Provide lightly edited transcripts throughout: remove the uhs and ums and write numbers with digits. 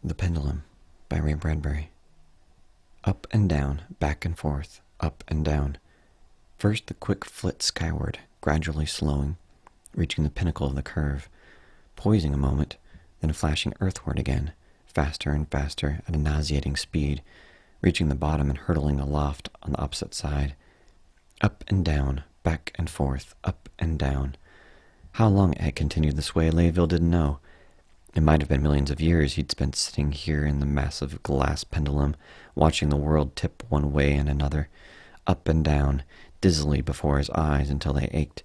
The Pendulum by Ray Bradbury. Up and down, back and forth, up and down. First the quick flit skyward, gradually slowing, reaching the pinnacle of the curve, poising a moment, then flashing earthward again, faster and faster at a nauseating speed, reaching the bottom and hurtling aloft on the opposite side. Up and down, back and forth, up and down. How long it had continued this way, Layville didn't know. It might have been millions of years he'd spent sitting here in the massive glass pendulum, watching the world tip one way and another, up and down, dizzily before his eyes until they ached.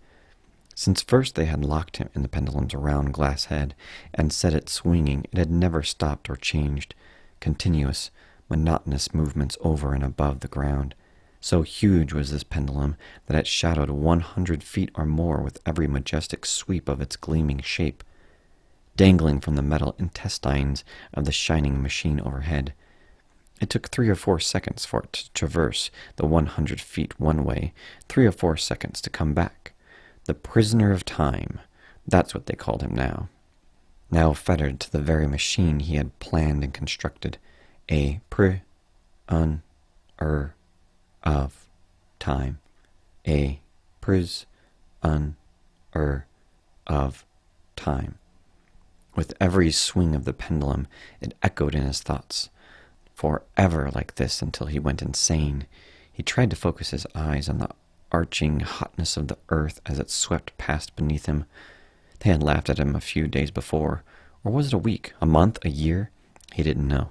Since first they had locked him in the pendulum's round glass head and set it swinging, it had never stopped or changed. Continuous, monotonous movements over and above the ground. So huge was this pendulum that it shadowed 100 feet or more with every majestic sweep of its gleaming shape, dangling from the metal intestines of the shining machine overhead. It took 3 or 4 seconds for it to traverse the 100 feet one way, 3 or 4 seconds to come back. The prisoner of time, that's what they called him now. Now fettered to the very machine he had planned and constructed, a of time, a of time. With every swing of the pendulum, it echoed in his thoughts. Forever like this until he went insane. He tried to focus his eyes on the arching hotness of the earth as it swept past beneath him. They had laughed at him a few days before, or was it a week, a month, a year? He didn't know.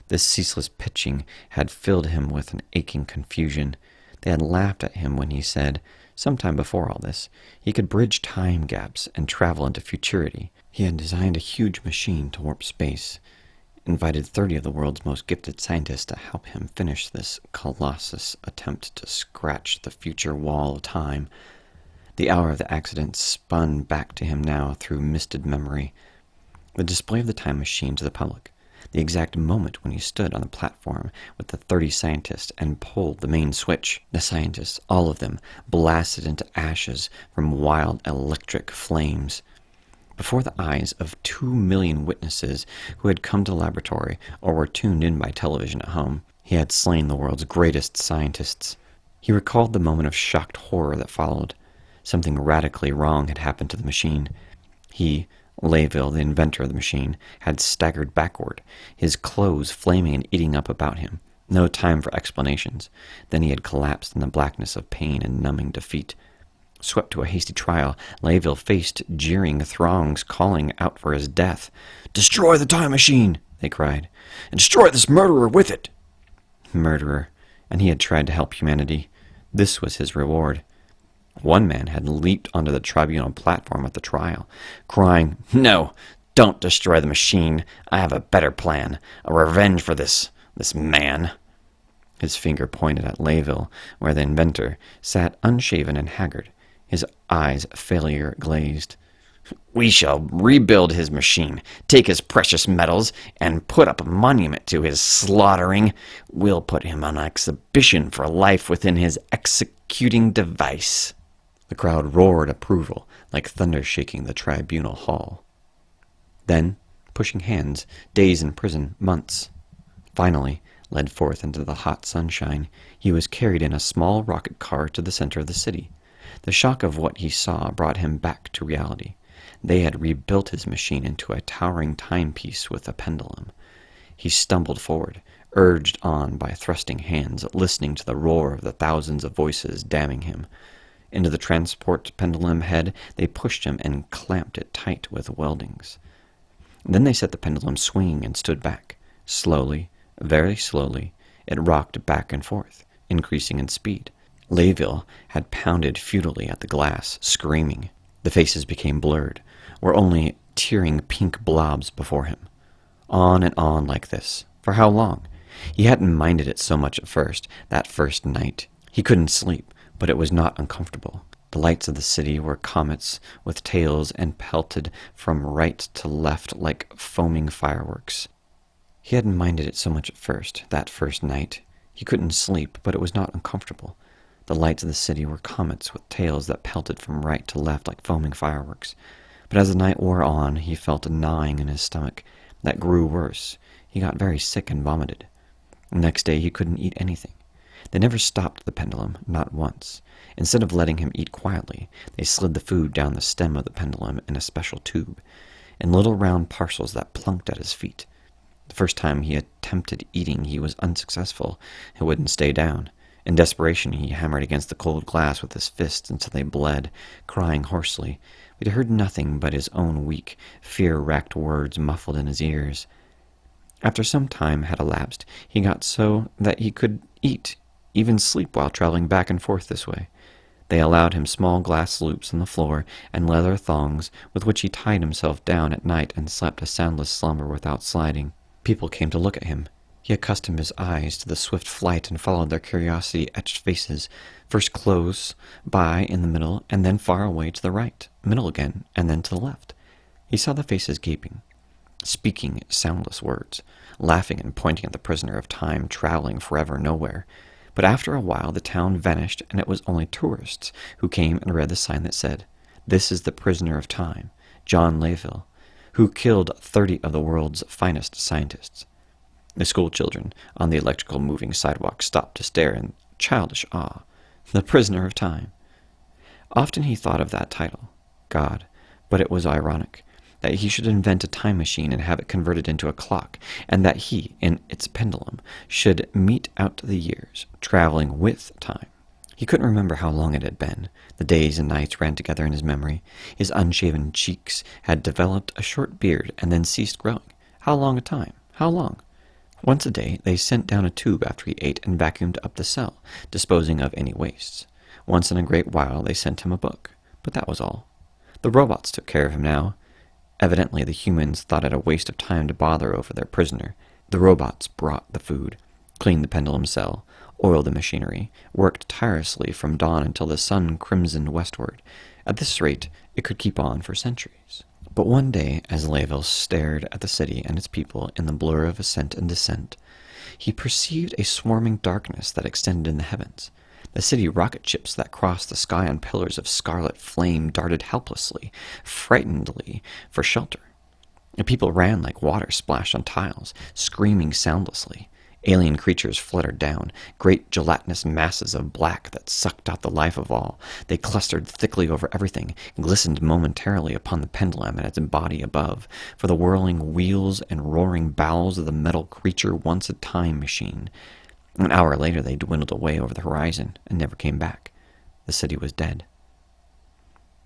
This ceaseless pitching had filled him with an aching confusion. They had laughed at him when he said, sometime before all this, he could bridge time gaps and travel into futurity. He had designed a huge machine to warp space, invited 30 of the world's most gifted scientists to help him finish this colossus attempt to scratch the future wall of time. The hour of the accident spun back to him now through misted memory. The display of the time machine to the public. The exact moment when he stood on the platform with the 30 scientists and pulled the main switch. The scientists, all of them, blasted into ashes from wild electric flames. Before the eyes of 2 million witnesses who had come to the laboratory or were tuned in by television at home, he had slain the world's greatest scientists. He recalled the moment of shocked horror that followed. Something radically wrong had happened to the machine. He, Layville, the inventor of the machine, had staggered backward, his clothes flaming and eating up about him. No time for explanations. Then he had collapsed in the blackness of pain and numbing defeat. Swept to a hasty trial, Layville faced jeering throngs calling out for his death. "Destroy the time machine!" they cried. "And destroy this murderer with it!" Murderer. And he had tried to help humanity. This was his reward. One man had leaped onto the tribunal platform at the trial, crying, "No, don't destroy the machine. I have a better plan, a revenge for this man." His finger pointed at Layville, where the inventor sat unshaven and haggard, his eyes failure glazed. "We shall rebuild his machine, take his precious metals, and put up a monument to his slaughtering. We'll put him on exhibition for life within his executing device." The crowd roared approval, like thunder shaking the tribunal hall. Then, pushing hands, days in prison, months. Finally, led forth into the hot sunshine, he was carried in a small rocket car to the center of the city. The shock of what he saw brought him back to reality. They had rebuilt his machine into a towering timepiece with a pendulum. He stumbled forward, urged on by thrusting hands, listening to the roar of the thousands of voices damning him. Into the transport pendulum head they pushed him and clamped it tight with weldings. Then they set the pendulum swinging and stood back. Slowly, very slowly, it rocked back and forth, increasing in speed. Layville had pounded futilely at the glass, screaming. The faces became blurred, were only tearing pink blobs before him. On and on like this. For how long? He hadn't minded it so much at first, that first night. He couldn't sleep, but it was not uncomfortable. The lights of the city were comets with tails and pelted from right to left like foaming fireworks. He hadn't minded it so much at first, that first night. He couldn't sleep, but it was not uncomfortable. The lights of the city were comets with tails that pelted from right to left like foaming fireworks. But as the night wore on, he felt a gnawing in his stomach, That grew worse. He got very sick and vomited. The next day he couldn't eat anything. They never stopped the pendulum, not once. Instead of letting him eat quietly, they slid the food down the stem of the pendulum in a special tube, in little round parcels that plunked at his feet. The first time he attempted eating, he was unsuccessful. It wouldn't stay down. In desperation, he hammered against the cold glass with his fists until they bled, crying hoarsely. But he heard nothing but his own weak, fear-racked words muffled in his ears. After some time had elapsed, he got so that he could eat, even sleep while traveling back and forth this way. They allowed him small glass loops on the floor and leather thongs with which he tied himself down at night and slept a soundless slumber without sliding. People came to look at him. He accustomed his eyes to the swift flight and followed their curiosity-etched faces, first close by in the middle, and then far away to the right, middle again, and then to the left. He saw the faces gaping, speaking soundless words, laughing and pointing at the prisoner of time, traveling forever nowhere. But after a while the town vanished, and it was only tourists who came and read the sign that said, "This is the prisoner of time, John Layeville, who killed 30 of the world's finest scientists." The school children on the electrical moving sidewalk stopped to stare in childish awe. The prisoner of time. Often he thought of that title, God, but it was ironic that he should invent a time machine and have it converted into a clock, and that he, in its pendulum, should mete out the years, traveling with time. He couldn't remember how long it had been. The days and nights ran together in his memory. His unshaven cheeks had developed a short beard and then ceased growing. How long a time? How long? Once a day they sent down a tube after he ate and vacuumed up the cell, disposing of any wastes. Once in a great while they sent him a book, but that was all. The robots took care of him now. Evidently the humans thought it a waste of time to bother over their prisoner. The robots brought the food, cleaned the pendulum cell, oiled the machinery, worked tirelessly from dawn until the sun crimsoned westward. At this rate, it could keep on for centuries. But one day, as Layeville stared at the city and its people in the blur of ascent and descent, he perceived a swarming darkness that extended in the heavens. The city rocket ships that crossed the sky on pillars of scarlet flame darted helplessly, frightenedly, for shelter. The people ran like water splashed on tiles, screaming soundlessly. Alien creatures fluttered down, great gelatinous masses of black that sucked out the life of all. They clustered thickly over everything, glistened momentarily upon the pendulum and its body above, for the whirling wheels and roaring bowels of the metal creature once a time machine. An hour later they dwindled away over the horizon and never came back. The city was dead.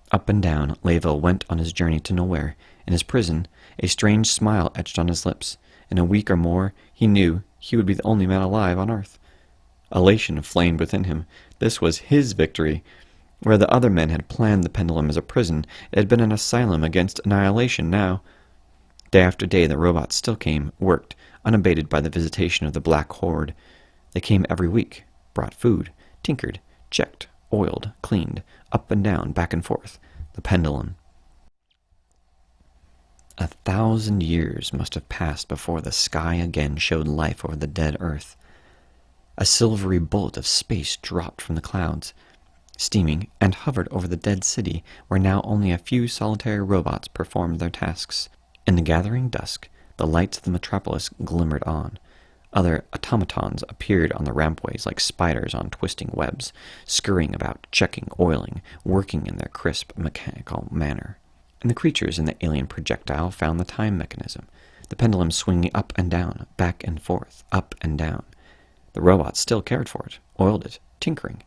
Up and down, Layeville went on his journey to nowhere. In his prison, a strange smile etched on his lips. In a week or more, he knew he would be the only man alive on earth. Elation flamed within him. This was his victory. Where the other men had planned the pendulum as a prison, it had been an asylum against annihilation now. Day after day the robots still came, worked, unabated by the visitation of the black horde. They came every week, brought food, tinkered, checked, oiled, cleaned, up and down, back and forth. The pendulum. 1,000 years must have passed before the sky again showed life over the dead earth. A silvery bolt of space dropped from the clouds, steaming, and hovered over the dead city, where now only a few solitary robots performed their tasks. In the gathering dusk, the lights of the metropolis glimmered on. Other automatons appeared on the rampways like spiders on twisting webs, scurrying about, checking, oiling, working in their crisp, mechanical manner. And the creatures in the alien projectile found the time mechanism, the pendulum swinging up and down, back and forth, up and down. The robots still cared for it, oiled it, tinkering.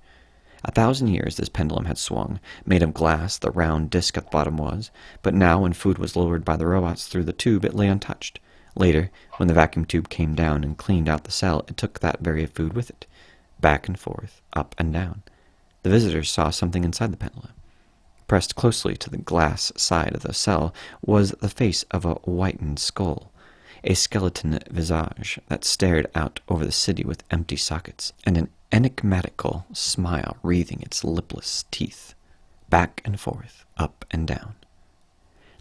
1,000 years this pendulum had swung, made of glass the round disk at the bottom was, but now when food was lowered by the robots through the tube it lay untouched. Later, when the vacuum tube came down and cleaned out the cell, it took that very food with it, back and forth, up and down. The visitors saw something inside the pendulum. Pressed closely to the glass side of the cell was the face of a whitened skull, a skeleton visage that stared out over the city with empty sockets, and an enigmatical smile wreathing its lipless teeth, back and forth, up and down.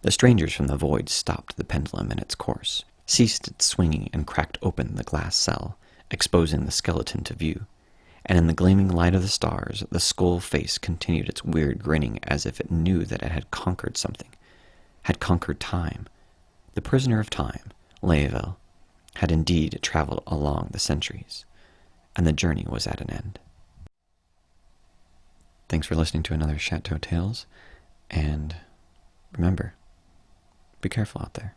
The strangers from the void stopped the pendulum in its course, ceased its swinging, and cracked open the glass cell, exposing the skeleton to view. And in the gleaming light of the stars, the skull face continued its weird grinning as if it knew that it had conquered something, had conquered time. The prisoner of time, Leoville had indeed traveled along the centuries, and the journey was at an end. Thanks for listening to another Chateau Tales, and remember, be careful out there.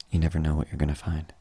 You never know what you're going to find.